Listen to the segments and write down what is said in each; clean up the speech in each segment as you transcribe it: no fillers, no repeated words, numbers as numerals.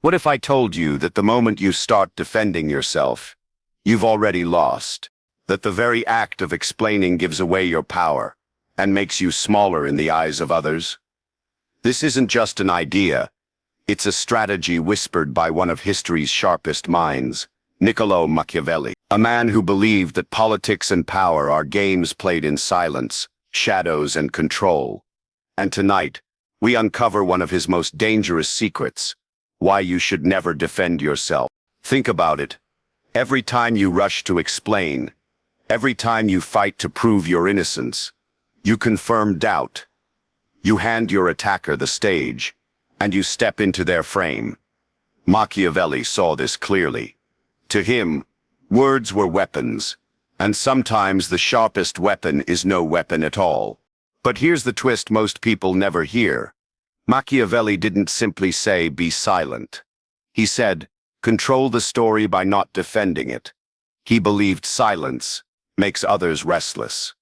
What if I told you that the moment you start defending yourself, you've already lost? That the very act of explaining gives away your power and makes you smaller in the eyes of others? This isn't just an idea. It's a strategy whispered by one of history's sharpest minds, Niccolo Machiavelli, a man who believed that politics and power are games played in silence, shadows, and control. And tonight, we uncover one of his most dangerous secrets: why you should never defend yourself. Think about it. Every time you rush to explain, every time you fight to prove your innocence, you confirm doubt. You hand your attacker the stage, and you step into their frame. Machiavelli saw this clearly. To him, words were weapons, and sometimes the sharpest weapon is no weapon at all. But here's the twist most people never hear. Machiavelli didn't simply say, "Be silent." He said, "Control the story by not defending it." He believed silence makes others restless.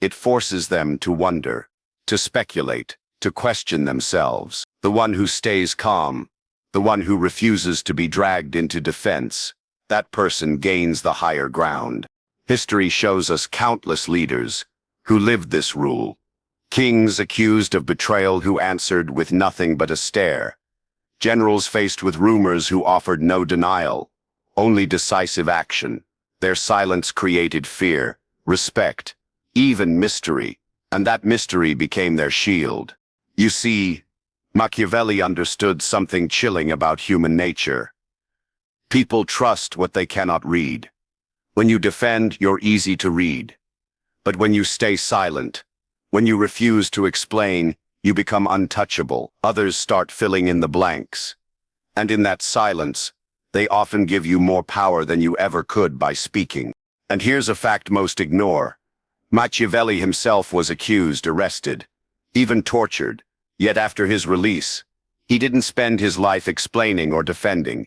It forces them to wonder, to speculate, to question themselves. The one who stays calm, the one who refuses to be dragged into defense, that person gains the higher ground. History shows us countless leaders who lived this rule. Kings accused of betrayal who answered with nothing but a stare. Generals faced with rumors who offered no denial, only decisive action. Their silence created fear, respect, even mystery, and that mystery became their shield. You see, Machiavelli understood something chilling about human nature. People trust what they cannot read. When you defend, you're easy to read. But when you stay silent, when you refuse to explain, you become untouchable. Others start filling in the blanks. And in that silence, they often give you more power than you ever could by speaking. And here's a fact most ignore. Machiavelli himself was accused, arrested, even tortured. Yet after his release, he didn't spend his life explaining or defending.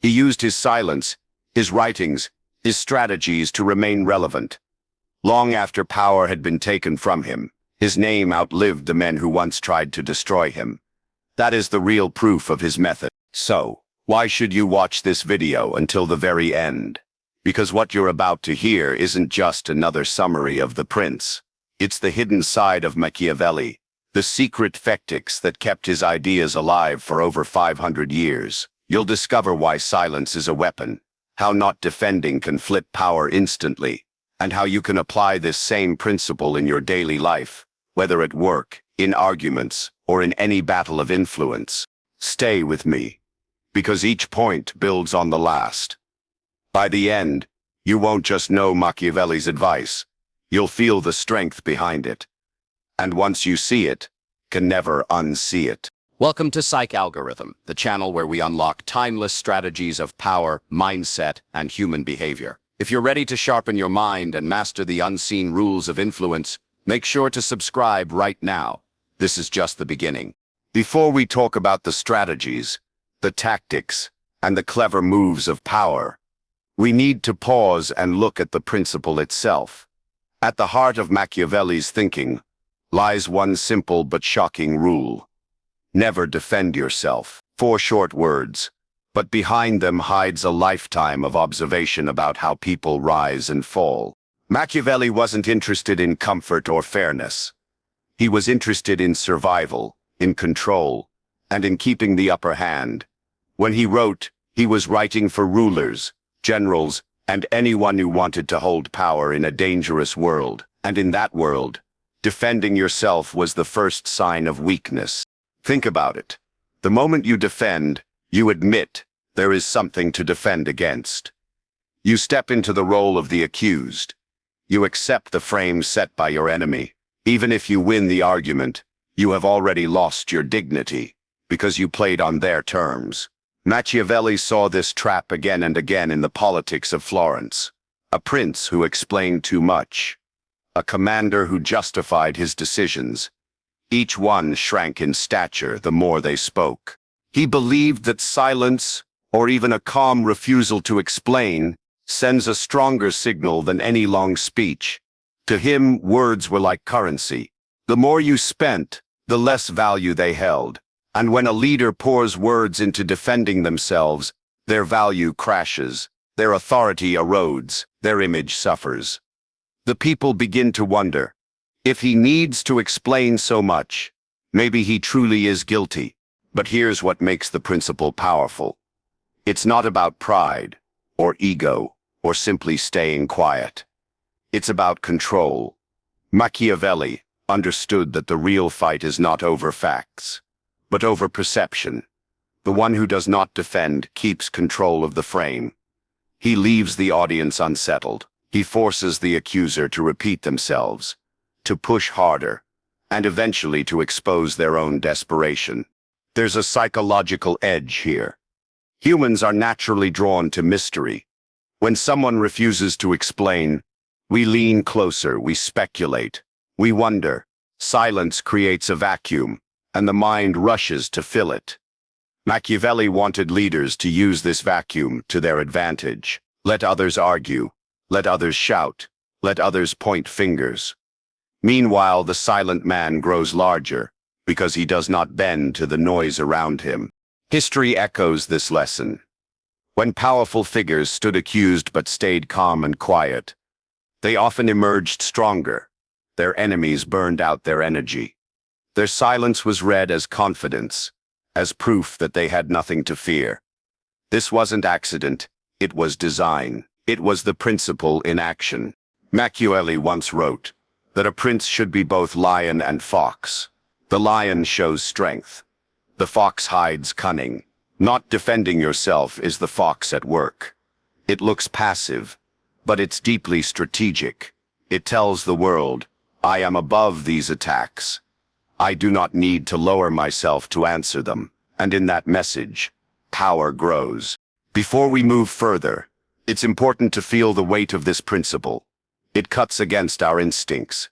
He used his silence, his writings, his strategies to remain relevant. Long after power had been taken from him, his name outlived the men who once tried to destroy him. That is the real proof of his method. So, why should you watch this video until the very end? Because what you're about to hear isn't just another summary of The Prince. It's the hidden side of Machiavelli, the secret tactics that kept his ideas alive for over 500 years. You'll discover why silence is a weapon, how not defending can flip power instantly, and how you can apply this same principle in your daily life, whether at work, in arguments, or in any battle of influence. Stay with me, because each point builds on the last. By the end, you won't just know Machiavelli's advice, you'll feel the strength behind it. And once you see it, can never unsee it. Welcome to PsychAlgorithm, the channel where we unlock timeless strategies of power, mindset, and human behavior. If you're ready to sharpen your mind and master the unseen rules of influence, make sure to subscribe right now. This is just the beginning. Before we talk about the strategies, the tactics, and the clever moves of power, we need to pause and look at the principle itself. At the heart of Machiavelli's thinking lies one simple but shocking rule. Never defend yourself. 4 short words, but behind them hides a lifetime of observation about how people rise and fall. Machiavelli wasn't interested in comfort or fairness. He was interested in survival, in control, and in keeping the upper hand. When he wrote, he was writing for rulers, generals, and anyone who wanted to hold power in a dangerous world. And in that world, defending yourself was the first sign of weakness. Think about it. The moment you defend, you admit there is something to defend against. You step into the role of the accused. You accept the frame set by your enemy. Even if you win the argument, you have already lost your dignity, because you played on their terms. Machiavelli saw this trap again and again in the politics of Florence. A prince who explained too much. A commander who justified his decisions. Each one shrank in stature the more they spoke. He believed that silence, or even a calm refusal to explain, sends a stronger signal than any long speech. To him, words were like currency. The more you spent, the less value they held. And when a leader pours words into defending themselves, their value crashes, their authority erodes, their image suffers. The people begin to wonder, if he needs to explain so much, maybe he truly is guilty. But here's what makes the principle powerful. It's not about pride, or ego, or simply staying quiet. It's about control. Machiavelli understood that the real fight is not over facts, but over perception. The one who does not defend keeps control of the frame. He leaves the audience unsettled. He forces the accuser to repeat themselves, to push harder, and eventually to expose their own desperation. There's a psychological edge here. Humans are naturally drawn to mystery. When someone refuses to explain, we lean closer, we speculate, we wonder. Silence creates a vacuum, and the mind rushes to fill it. Machiavelli wanted leaders to use this vacuum to their advantage. Let others argue, let others shout, let others point fingers. Meanwhile, the silent man grows larger, because he does not bend to the noise around him. History echoes this lesson. When powerful figures stood accused but stayed calm and quiet, they often emerged stronger. Their enemies burned out their energy. Their silence was read as confidence, as proof that they had nothing to fear. This wasn't accident, it was design. It was the principle in action. Machiavelli once wrote that a prince should be both lion and fox. The lion shows strength. The fox hides cunning. Not defending yourself is the fox at work. It looks passive, but it's deeply strategic. It tells the world, I am above these attacks. I do not need to lower myself to answer them. And in that message, power grows. Before we move further, it's important to feel the weight of this principle. It cuts against our instincts.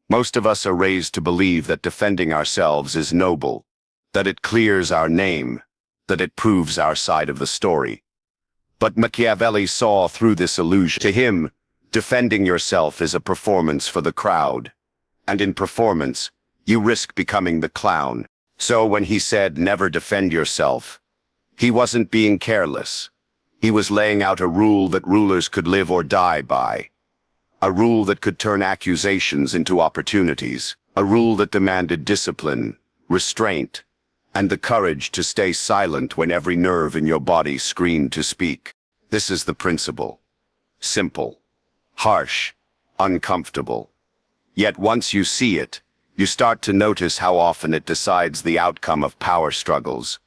Most of us are raised to believe that defending ourselves is noble, that it clears our name, that it proves our side of the story. But Machiavelli saw through this illusion. To him, defending yourself is a performance for the crowd. And in performance, you risk becoming the clown. So when he said, never defend yourself, he wasn't being careless. He was laying out a rule that rulers could live or die by. A rule that could turn accusations into opportunities. A rule that demanded discipline, restraint, and the courage to stay silent when every nerve in your body screamed to speak. This is the principle. Simple, harsh, uncomfortable. Yet once you see it, you start to notice how often it decides the outcome of power struggles,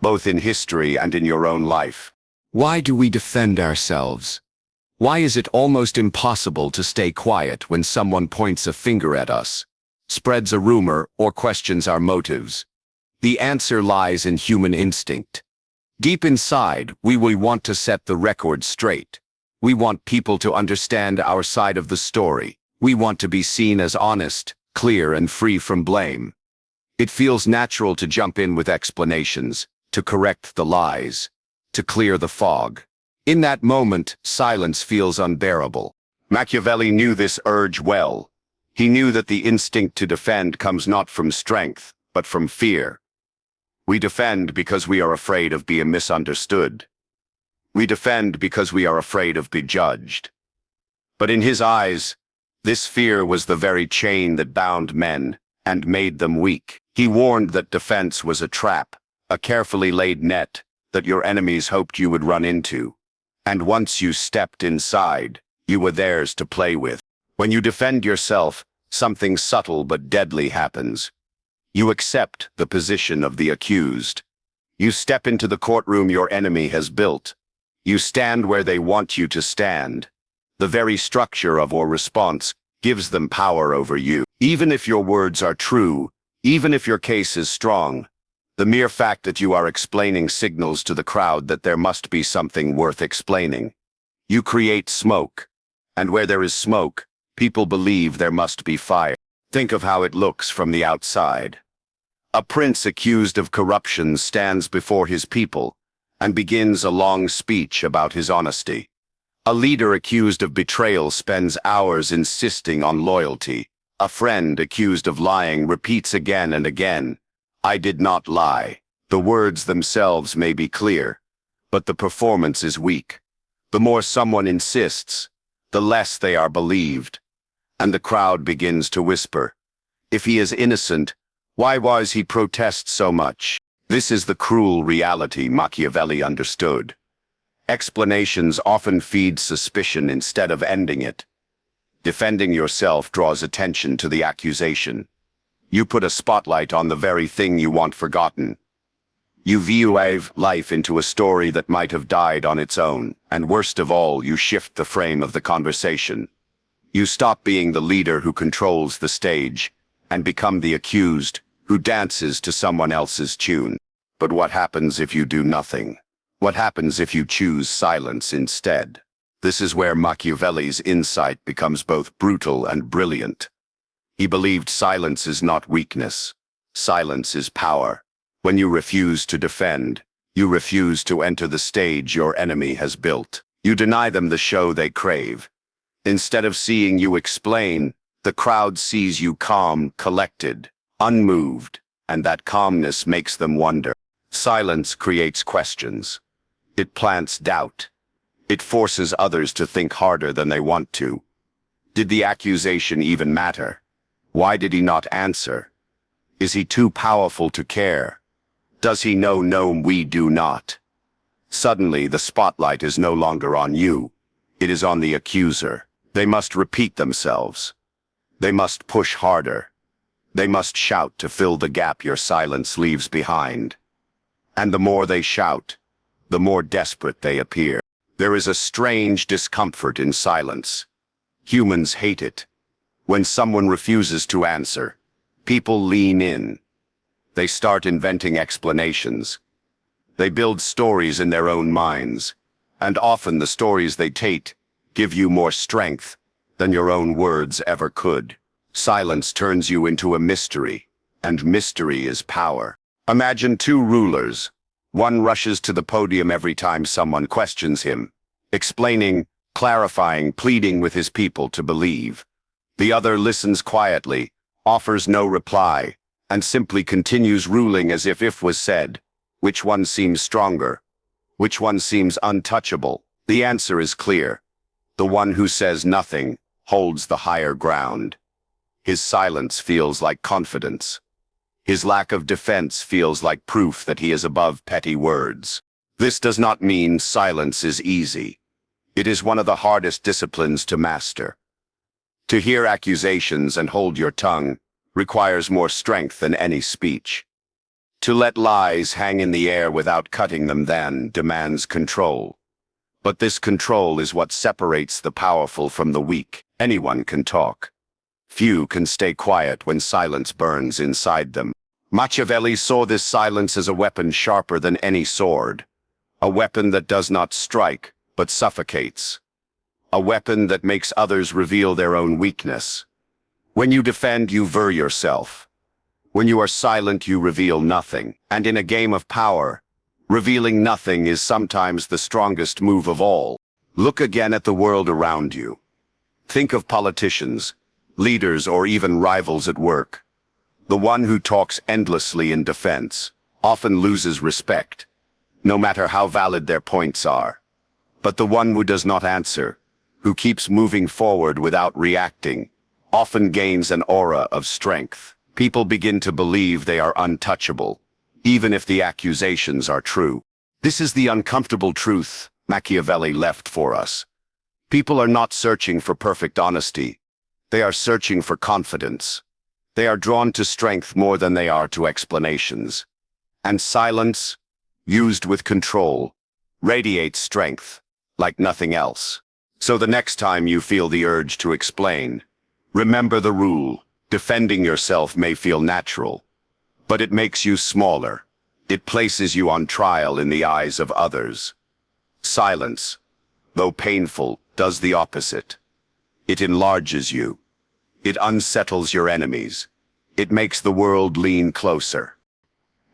both in history and in your own life. Why do we defend ourselves? Why is it almost impossible to stay quiet when someone points a finger at us, spreads a rumor, or questions our motives? The answer lies in human instinct. Deep inside, we want to set the record straight. We want people to understand our side of the story. We want to be seen as honest, clear, and free from blame. It feels natural to jump in with explanations, to correct the lies, to clear the fog. In that moment, silence feels unbearable. Machiavelli knew this urge well. He knew that the instinct to defend comes not from strength, but from fear. We defend because we are afraid of being misunderstood. We defend because we are afraid of being judged. But in his eyes, this fear was the very chain that bound men and made them weak. He warned that defense was a trap, a carefully laid net that your enemies hoped you would run into. And once you stepped inside, you were theirs to play with. When you defend yourself, something subtle but deadly happens. You accept the position of the accused. You step into the courtroom your enemy has built. You stand where they want you to stand. The very structure of your response gives them power over you. Even if your words are true, even if your case is strong, the mere fact that you are explaining signals to the crowd that there must be something worth explaining. You create smoke, and where there is smoke, people believe there must be fire. Think of how it looks from the outside. A prince accused of corruption stands before his people and begins a long speech about his honesty. A leader accused of betrayal spends hours insisting on loyalty. A friend accused of lying repeats again and again, I did not lie. The words themselves may be clear, but the performance is weak. The more someone insists, the less they are believed. And the crowd begins to whisper, if he is innocent, why was he protest so much? This is the cruel reality Machiavelli understood. Explanations often feed suspicion instead of ending it. Defending yourself draws attention to the accusation. You put a spotlight on the very thing you want forgotten. You weave life into a story that might have died on its own, and worst of all, you shift the frame of the conversation. You stop being the leader who controls the stage, and become the accused who dances to someone else's tune. But what happens if you do nothing? What happens if you choose silence instead? This is where Machiavelli's insight becomes both brutal and brilliant. He believed silence is not weakness. Silence is power. When you refuse to defend, you refuse to enter the stage your enemy has built. You deny them the show they crave. Instead of seeing you explain, the crowd sees you calm, collected, unmoved, and that calmness makes them wonder. Silence creates questions. It plants doubt. It forces others to think harder than they want to. Did the accusation even matter? Why did he not answer? Is he too powerful to care? Does he know we do not? Suddenly, the spotlight is no longer on you. It is on the accuser. They must repeat themselves. They must push harder. They must shout to fill the gap your silence leaves behind. And the more they shout, the more desperate they appear. There is a strange discomfort in silence. Humans hate it. When someone refuses to answer, people lean in. They start inventing explanations. They build stories in their own minds, and often the stories they take give you more strength than your own words ever could. Silence turns you into a mystery, and mystery is power. Imagine two rulers. One rushes to the podium every time someone questions him, explaining, clarifying, pleading with his people to believe. The other listens quietly, offers no reply, and simply continues ruling as if was said. Which one seems stronger? Which one seems untouchable? The answer is clear. The one who says nothing holds the higher ground. His silence feels like confidence. His lack of defense feels like proof that he is above petty words. This does not mean silence is easy. It is one of the hardest disciplines to master. To hear accusations and hold your tongue requires more strength than any speech. To let lies hang in the air without cutting them then demands control. But this control is what separates the powerful from the weak. Anyone can talk. Few can stay quiet when silence burns inside them. Machiavelli saw this silence as a weapon sharper than any sword. A weapon that does not strike, but suffocates. A weapon that makes others reveal their own weakness. When you defend, you ver yourself. When you are silent, you reveal nothing. And in a game of power, revealing nothing is sometimes the strongest move of all. Look again at the world around you. Think of politicians, leaders, or even rivals at work. The one who talks endlessly in defense often loses respect, no matter how valid their points are. But the one who does not answer, who keeps moving forward without reacting, often gains an aura of strength. People begin to believe they are untouchable, even if the accusations are true. This is the uncomfortable truth Machiavelli left for us. People are not searching for perfect honesty. They are searching for confidence. They are drawn to strength more than they are to explanations. And silence, used with control, radiates strength like nothing else. So the next time you feel the urge to explain, remember the rule. Defending yourself may feel natural, but it makes you smaller. It places you on trial in the eyes of others. Silence, though painful, does the opposite. It enlarges you. It unsettles your enemies. It makes the world lean closer.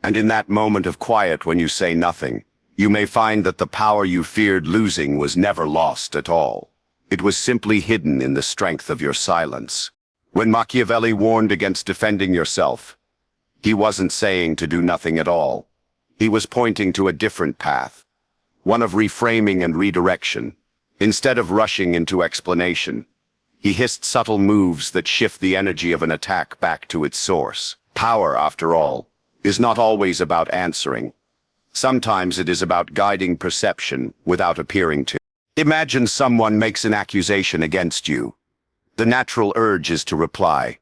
And in that moment of quiet when you say nothing, you may find that the power you feared losing was never lost at all. It was simply hidden in the strength of your silence. When Machiavelli warned against defending yourself, he wasn't saying to do nothing at all. He was pointing to a different path, one of reframing and redirection. Instead of rushing into explanation, he hissed subtle moves that shift the energy of an attack back to its source. Power, after all, is not always about answering. Sometimes it is about guiding perception without appearing to. Imagine someone makes an accusation against you. The natural urge is to reply,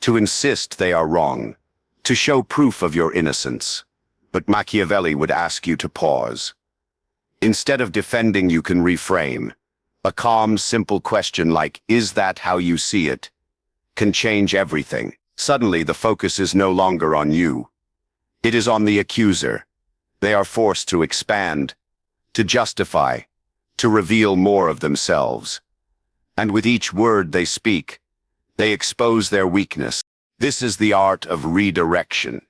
to insist they are wrong, to show proof of your innocence. But Machiavelli would ask you to pause. Instead of defending, you can reframe. A calm, simple question like, "Is that how you see it?" can change everything. Suddenly, the focus is no longer on you. It is on the accuser. They are forced to expand, to justify, to reveal more of themselves. And with each word they speak, they expose their weakness. This is the art of redirection.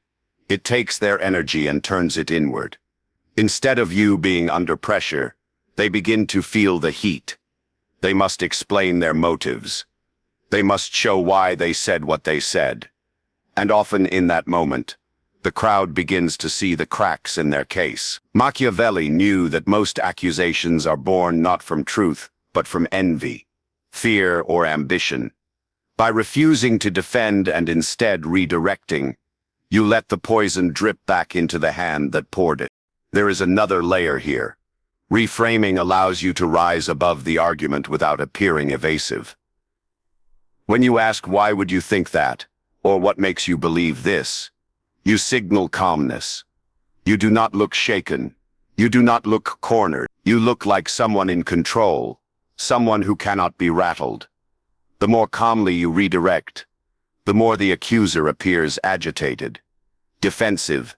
It takes their energy and turns it inward. Instead of you being under pressure, they begin to feel the heat. They must explain their motives. They must show why they said what they said. And often in that moment, the crowd begins to see the cracks in their case. Machiavelli knew that most accusations are born not from truth, but from envy, fear, or ambition. By refusing to defend and instead redirecting, you let the poison drip back into the hand that poured it. There is another layer here. Reframing allows you to rise above the argument without appearing evasive. When you ask, "Why would you think that?" or "What makes you believe this?" you signal calmness. You do not look shaken. You do not look cornered. You look like someone in control, someone who cannot be rattled. The more calmly you redirect, the more the accuser appears agitated, defensive,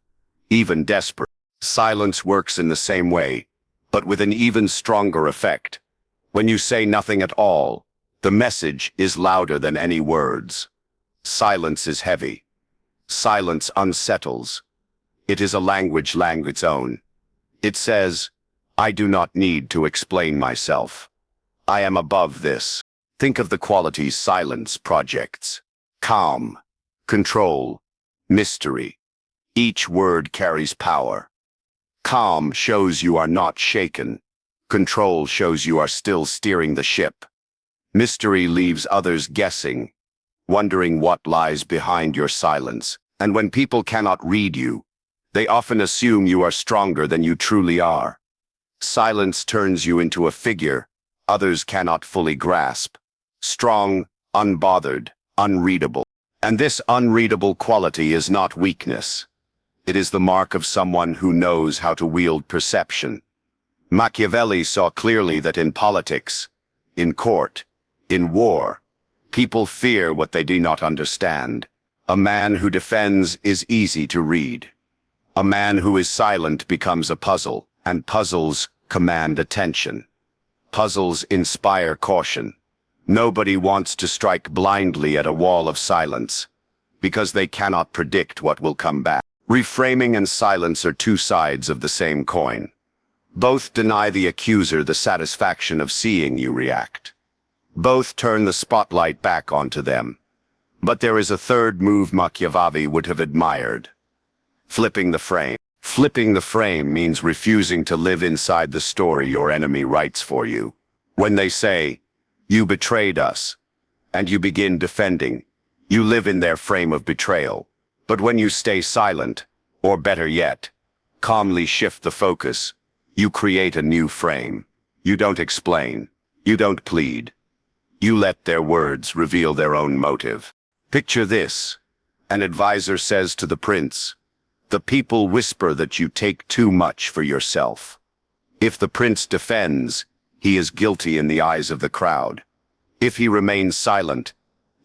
even desperate. Silence works in the same way, but with an even stronger effect. When you say nothing at all, the message is louder than any words. Silence is heavy. Silence unsettles. It is a language its own. It says, "I do not need to explain myself. I am above this." Think of the qualities silence projects: calm, control, mystery. Each word carries power. Calm shows you are not shaken. Control shows you are still steering the ship. Mystery leaves others guessing, wondering what lies behind your silence. And when people cannot read you, they often assume you are stronger than you truly are. Silence turns you into a figure others cannot fully grasp. Strong, unbothered, unreadable. And this unreadable quality is not weakness. It is the mark of someone who knows how to wield perception. Machiavelli saw clearly that in politics, in court, in war, people fear what they do not understand. A man who defends is easy to read. A man who is silent becomes a puzzle, and puzzles command attention. Puzzles inspire caution. Nobody wants to strike blindly at a wall of silence, because they cannot predict what will come back. Reframing and silence are two sides of the same coin. Both deny the accuser the satisfaction of seeing you react. Both turn the spotlight back onto them. But there is a third move Machiavelli would have admired: flipping the frame. Flipping the frame means refusing to live inside the story your enemy writes for you. When they say, "You betrayed us," and you begin defending, you live in their frame of betrayal. But when you stay silent, or better yet, calmly shift the focus, you create a new frame. You don't explain. You don't plead. You let their words reveal their own motive. Picture this. An advisor says to the prince, "The people whisper that you take too much for yourself." If the prince defends, he is guilty in the eyes of the crowd. If he remains silent,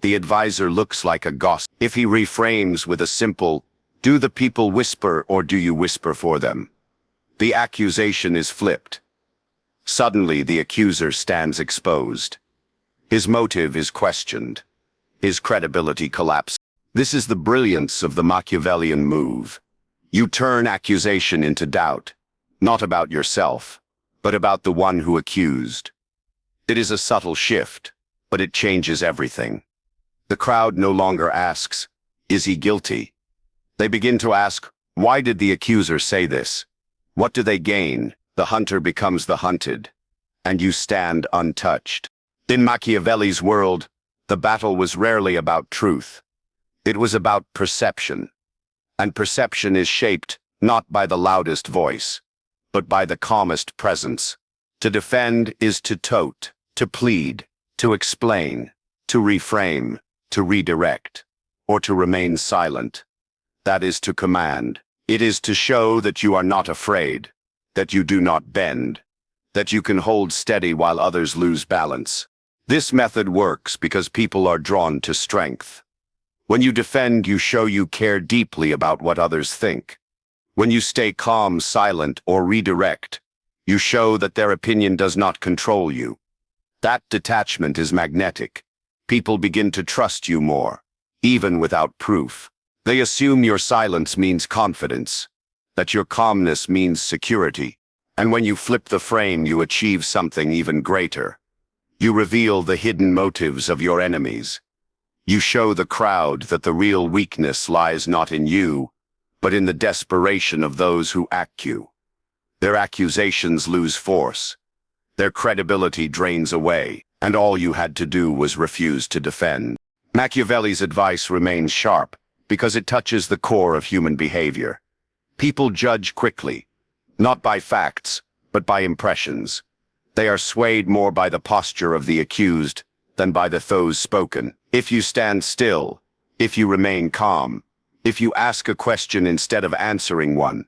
the advisor looks like a gossip. If he reframes with a simple, "Do the people whisper or do you whisper for them?" the accusation is flipped. Suddenly the accuser stands exposed. His motive is questioned. His credibility collapses. This is the brilliance of the Machiavellian move. You turn accusation into doubt, not about yourself, but about the one who accused. It is a subtle shift, but it changes everything. The crowd no longer asks, "Is he guilty?" They begin to ask, Why did the accuser say this? What do they gain? The hunter becomes the hunted, and you stand untouched. In Machiavelli's world, the battle was rarely about truth. It was about perception. And perception is shaped not by the loudest voice, but by the calmest presence. To defend is to tote, to plead, to explain, to reframe, to redirect, or to remain silent. That is to command. It is to show that you are not afraid, that you do not bend, that you can hold steady while others lose balance. This method works because people are drawn to strength. When you defend, you show you care deeply about what others think. When you stay calm, silent, or redirect, you show that their opinion does not control you. That detachment is magnetic. People begin to trust you more, even without proof. They assume your silence means confidence, that your calmness means security. And when you flip the frame, you achieve something even greater. You reveal the hidden motives of your enemies. You show the crowd that the real weakness lies not in you, but in the desperation of those who act you. Their accusations lose force. Their credibility drains away, and all you had to do was refuse to defend. Machiavelli's advice remains sharp because it touches the core of human behavior. People judge quickly, not by facts, but by impressions. They are swayed more by the posture of the accused than by the those spoken. If you stand still, if you remain calm, if you ask a question instead of answering one,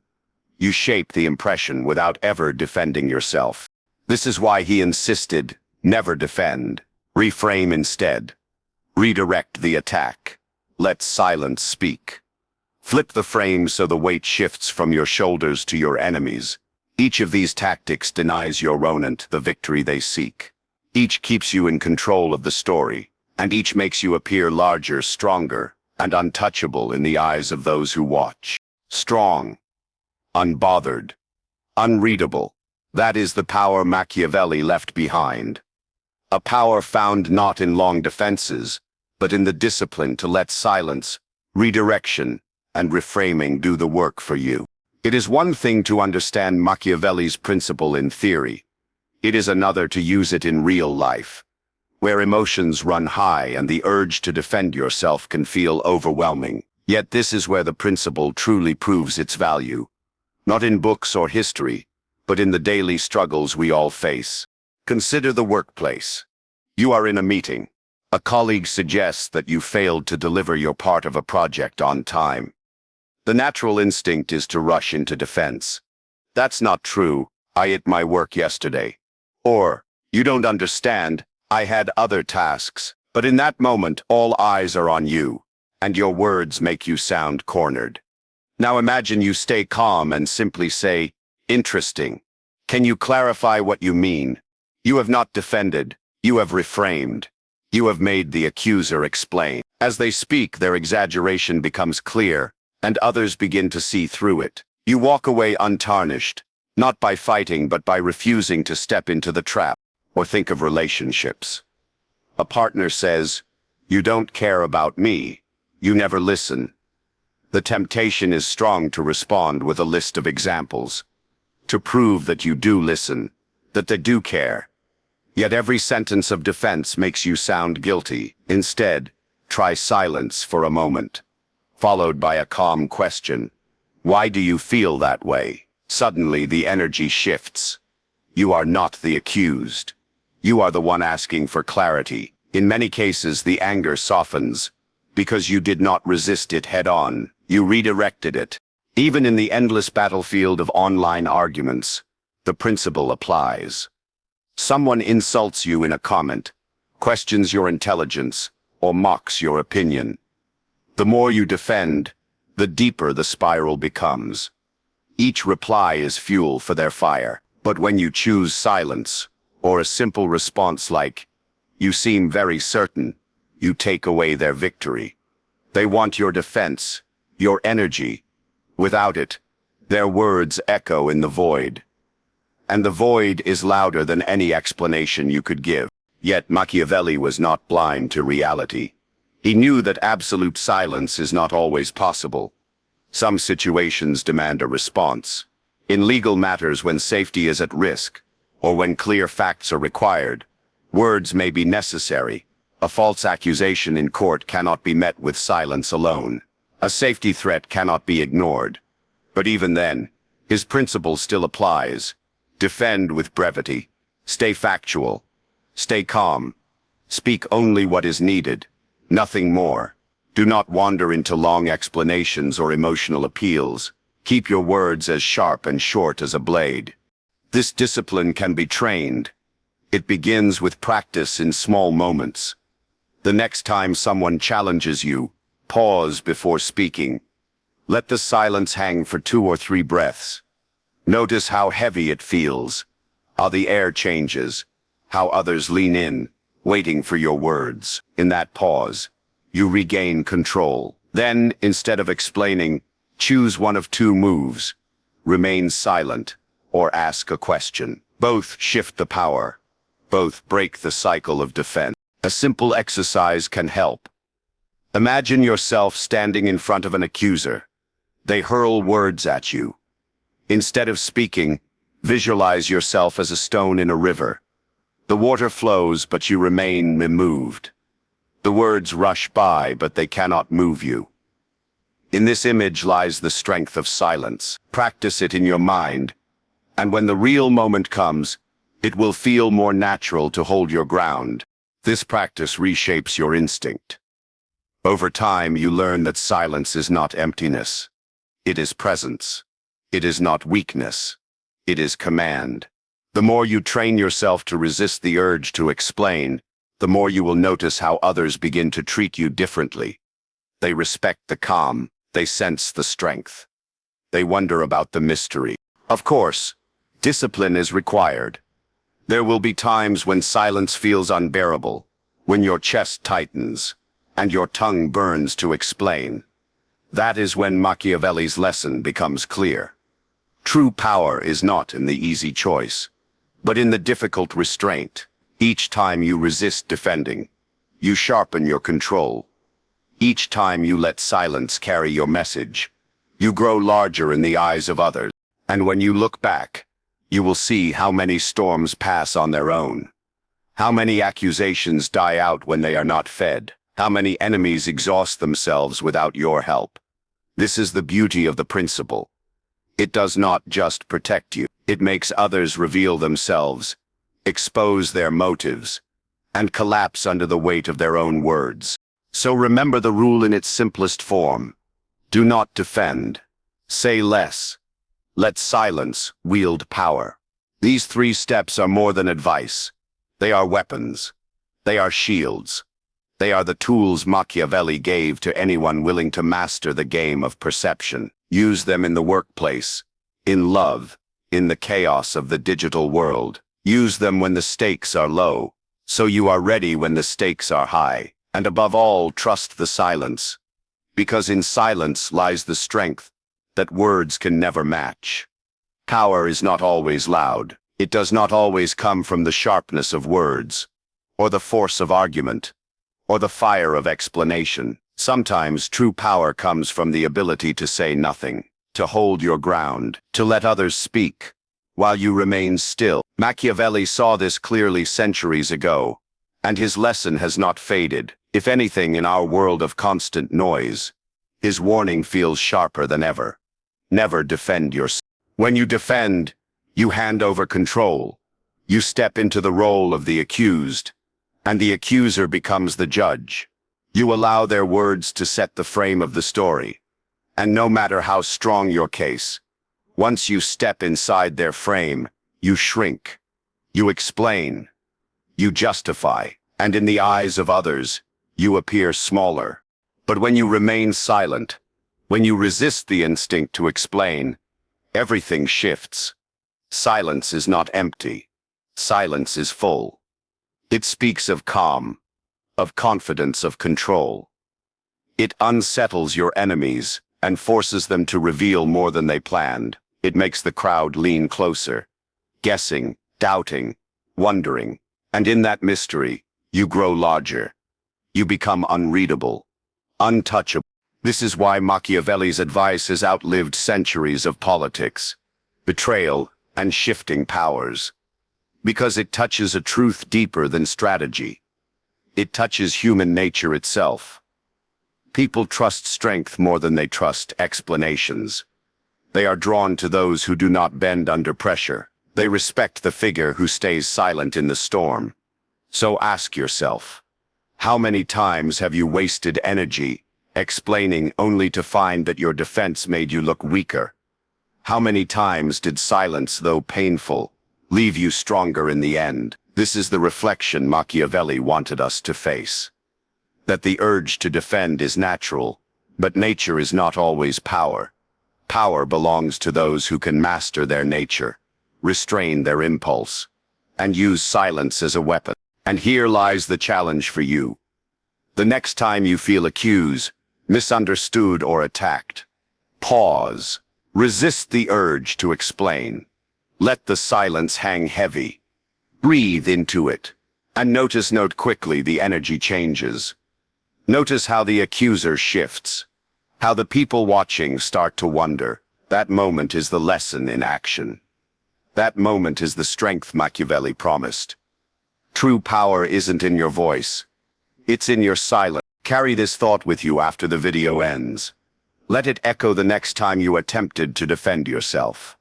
you shape the impression without ever defending yourself. This is why he insisted, never defend, reframe instead. Redirect the attack. Let silence speak. Flip the frame so the weight shifts from your shoulders to your enemies. Each of these tactics denies your opponent the victory they seek. Each keeps you in control of the story, and each makes you appear larger, stronger, and untouchable in the eyes of those who watch. Strong, unbothered, unreadable. That is the power Machiavelli left behind. A power found not in long defenses, but in the discipline to let silence, redirection, and reframing do the work for you. It is one thing to understand Machiavelli's principle in theory. It is another to use it in real life, where emotions run high and the urge to defend yourself can feel overwhelming. Yet this is where the principle truly proves its value. Not in books or history, but in the daily struggles we all face. Consider the workplace. You are in a meeting. A colleague suggests that you failed to deliver your part of a project on time. The natural instinct is to rush into defense. That's not true. I hit my work yesterday. Or, you don't understand. I had other tasks. But in that moment, all eyes are on you, and your words make you sound cornered. Now imagine you stay calm and simply say, interesting. Can you clarify what you mean? You have not defended. You have reframed. You have made the accuser explain. As they speak, their exaggeration becomes clear, and others begin to see through it. You walk away untarnished, not by fighting but by refusing to step into the trap. Or think of relationships. A partner says, "You don't care about me. You never listen." The temptation is strong to respond with a list of examples, to prove that you do listen, that they do care. Yet every sentence of defense makes you sound guilty. Instead, try silence for a moment, followed by a calm question. Why do you feel that way? Suddenly the energy shifts. You are not the accused. You are the one asking for clarity. In many cases, the anger softens because you did not resist it head-on. You redirected it. Even in the endless battlefield of online arguments, the principle applies. Someone insults you in a comment, questions your intelligence, or mocks your opinion. The more you defend, the deeper the spiral becomes. Each reply is fuel for their fire. But when you choose silence, or a simple response like, "You seem very certain," you take away their victory. They want your defense, your energy. Without it, their words echo in the void. And the void is louder than any explanation you could give. Yet Machiavelli was not blind to reality. He knew that absolute silence is not always possible. Some situations demand a response. In legal matters, when safety is at risk, or when clear facts are required, words may be necessary. A false accusation in court cannot be met with silence alone. A safety threat cannot be ignored. But even then, his principle still applies. Defend with brevity. Stay factual. Stay calm. Speak only what is needed, nothing more. Do not wander into long explanations or emotional appeals. Keep your words as sharp and short as a blade. This discipline can be trained. It begins with practice in small moments. The next time someone challenges you, pause before speaking. Let the silence hang for 2 or 3 breaths. Notice how heavy it feels, how the air changes, how others lean in, waiting for your words. In that pause, you regain control. Then, instead of explaining, choose one of 2 moves. Remain silent, or ask a question. Both shift the power. Both break the cycle of defense. A simple exercise can help. Imagine yourself standing in front of an accuser. They hurl words at you. Instead of speaking, visualize yourself as a stone in a river. The water flows, but you remain immoved. The words rush by, but they cannot move you. In this image lies the strength of silence. Practice it in your mind, and when the real moment comes, it will feel more natural to hold your ground. This practice reshapes your instinct. Over time, you learn that silence is not emptiness. It is presence. It is not weakness. It is command. The more you train yourself to resist the urge to explain, the more you will notice how others begin to treat you differently. They respect the calm. They sense the strength. They wonder about the mystery. Of course, discipline is required. There will be times when silence feels unbearable, when your chest tightens, and your tongue burns to explain. That is when Machiavelli's lesson becomes clear. True power is not in the easy choice, but in the difficult restraint. Each time you resist defending, you sharpen your control. Each time you let silence carry your message, you grow larger in the eyes of others. And when you look back, you will see how many storms pass on their own. How many accusations die out when they are not fed. How many enemies exhaust themselves without your help. This is the beauty of the principle. It does not just protect you. It makes others reveal themselves, expose their motives, and collapse under the weight of their own words. So remember the rule in its simplest form. Do not defend. Say less. Let silence wield power. These 3 steps are more than advice. They are weapons. They are shields. They are the tools Machiavelli gave to anyone willing to master the game of perception. Use them in the workplace, in love, in the chaos of the digital world. Use them when the stakes are low, so you are ready when the stakes are high. And above all, trust the silence, because in silence lies the strength that words can never match. Power is not always loud. It does not always come from the sharpness of words, or the force of argument, or the fire of explanation. Sometimes true power comes from the ability to say nothing, to hold your ground, to let others speak, while you remain still. Machiavelli saw this clearly centuries ago, and his lesson has not faded. If anything, in our world of constant noise, his warning feels sharper than ever. Never defend yourself. When you defend, you hand over control. You step into the role of the accused, and the accuser becomes the judge. You allow their words to set the frame of the story. And no matter how strong your case, once you step inside their frame, you shrink. You explain. You justify. And in the eyes of others, you appear smaller. But when you remain silent, when you resist the instinct to explain, everything shifts. Silence is not empty. Silence is full. It speaks of calm, of confidence, of control. It unsettles your enemies and forces them to reveal more than they planned. It makes the crowd lean closer, guessing, doubting, wondering. And in that mystery, you grow larger. You become unreadable, untouchable. This is why Machiavelli's advice has outlived centuries of politics, betrayal, and shifting powers. Because it touches a truth deeper than strategy. It touches human nature itself. People trust strength more than they trust explanations. They are drawn to those who do not bend under pressure. They respect the figure who stays silent in the storm. So ask yourself, how many times have you wasted energy explaining only to find that your defense made you look weaker? How many times did silence, though painful, leave you stronger in the end? This is the reflection Machiavelli wanted us to face. That the urge to defend is natural, but nature is not always power. Power belongs to those who can master their nature, restrain their impulse, and use silence as a weapon. And here lies the challenge for you. The next time you feel accused, misunderstood, or attacked, pause. Resist the urge to explain. Let the silence hang heavy. Breathe into it. And note quickly the energy changes. Notice how the accuser shifts. How the people watching start to wonder. That moment is the lesson in action. That moment is the strength Machiavelli promised. True power isn't in your voice. It's in your silence. Carry this thought with you after the video ends. Let it echo the next time you attempted to defend yourself.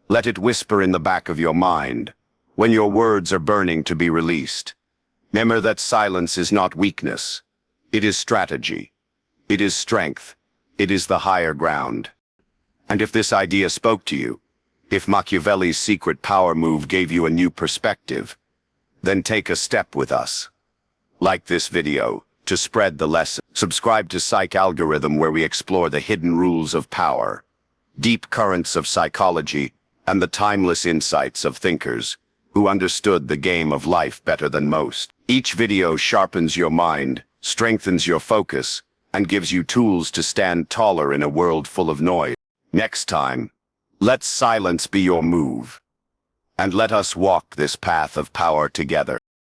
Let it whisper in the back of your mind, when your words are burning to be released. Remember that silence is not weakness. It is strategy. It is strength. It is the higher ground. And if this idea spoke to you, if Machiavelli's secret power move gave you a new perspective, then take a step with us. Like this video to spread the lesson. Subscribe to PsychAlgorithm, where we explore the hidden rules of power, deep currents of psychology, and the timeless insights of thinkers who understood the game of life better than most. Each video sharpens your mind, strengthens your focus, and gives you tools to stand taller in a world full of noise. Next time, let silence be your move, and let us walk this path of power together.